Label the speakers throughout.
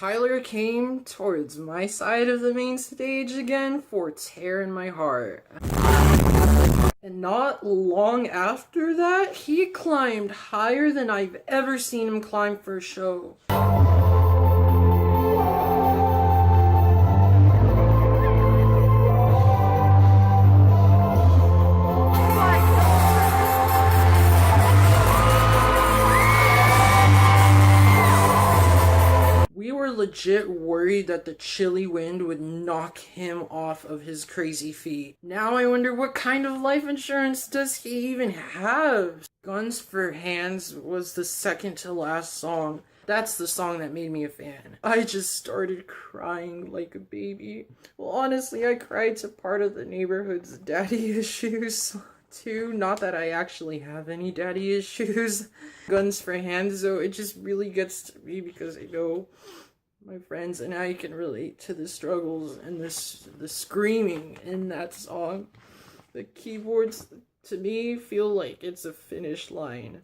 Speaker 1: Tyler came towards my side of the main stage again for Tear in My Heart. And not long after that, he climbed higher than I've ever seen him climb for a show. Legit worried that the chilly wind would knock him off of his crazy feet. Now I wonder, what kind of life insurance does he even have? Guns for Hands was the second to last song. That's the song that made me a fan. I just started crying like a baby. Well, honestly, I cried to Part of the Neighborhood's Daddy Issues too. Not that I actually have any daddy issues. Guns for Hands, though, it just really gets to me because I know my friends and I can relate to the struggles and the screaming in that song. The keyboards, to me, feel like it's a finish line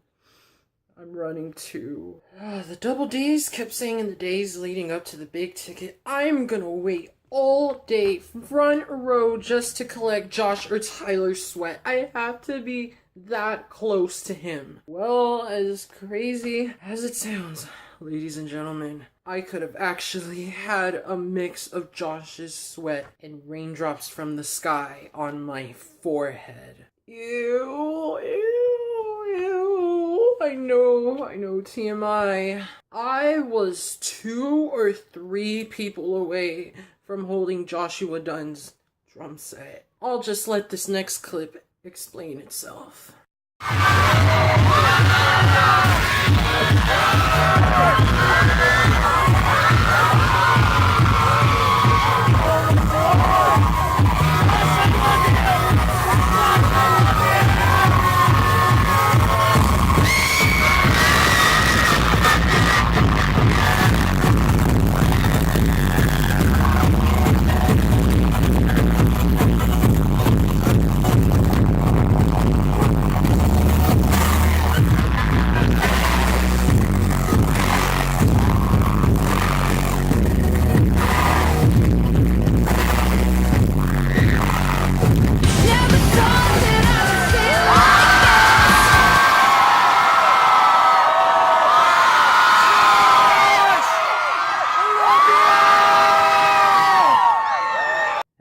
Speaker 1: I'm running to. The Double D's kept saying in the days leading up to the big ticket, I'm gonna wait all day, front row, just to collect Josh or Tyler's sweat. I have to be that close to him. Well, as crazy as it sounds, ladies and gentlemen, I could have actually had a mix of Josh's sweat and raindrops from the sky on my forehead. Ew, ew, ew. I know, TMI. I was 2 or 3 people away from holding Joshua Dunn's drum set. I'll just let this next clip explain itself.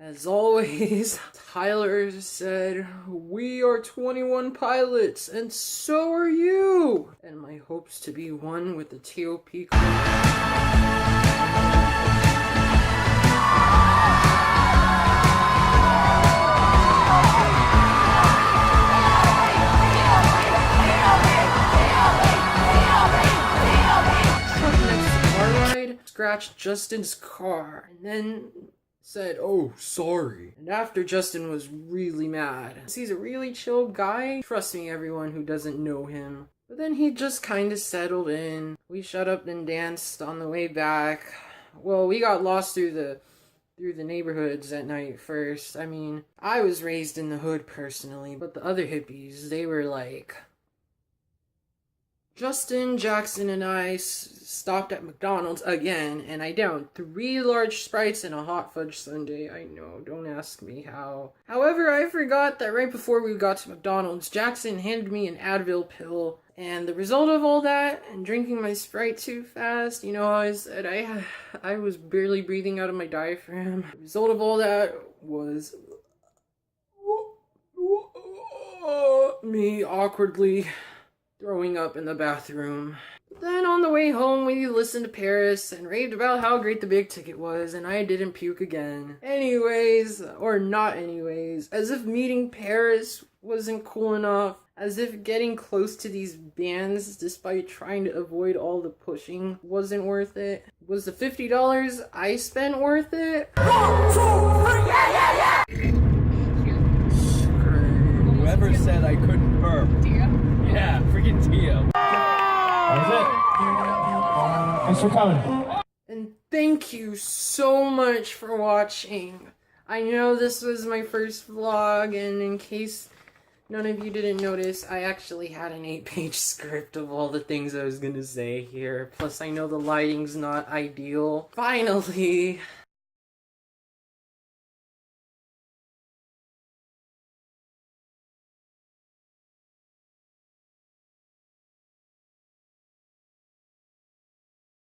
Speaker 1: As always, Tyler said, "We are 21 pilots, and so are you!" And my hopes to be one with the TOP crew. Scratched Justin's car and then said, "Oh, sorry." And after Justin was really mad. He's a really chill guy. Trust me, everyone who doesn't know him. But then he just kind of settled in. We shut up and danced on the way back. Well, we got lost through the neighborhoods at night first. I mean, I was raised in the hood personally, but the other hippies, they were like... Justin, Jackson, and I stopped at McDonald's again, and I downed 3 large Sprites and a hot fudge sundae. I know, don't ask me how. However, I forgot that right before we got to McDonald's, Jackson handed me an Advil pill, and the result of all that, and drinking my Sprite too fast, you know how I said I was barely breathing out of my diaphragm. The result of all that was... me awkwardly throwing up in the bathroom. Then on the way home, we listened to Paris and raved about how great the big ticket was, and I didn't puke again. Anyways, or not anyways, as if meeting Paris wasn't cool enough, as if getting close to these bands despite trying to avoid all the pushing wasn't worth it. Was the $50 I spent worth it?
Speaker 2: 1, 2, 3, yeah!
Speaker 3: Whoever said I couldn't burp. Yeah, freaking Tio.
Speaker 2: That's it. Thanks for coming.
Speaker 1: And thank you so much for watching. I know this was my first vlog, and in case None of you didn't notice, I actually had an 8-page script of all the things I was gonna say here. Plus, I know the lighting's not ideal. Finally,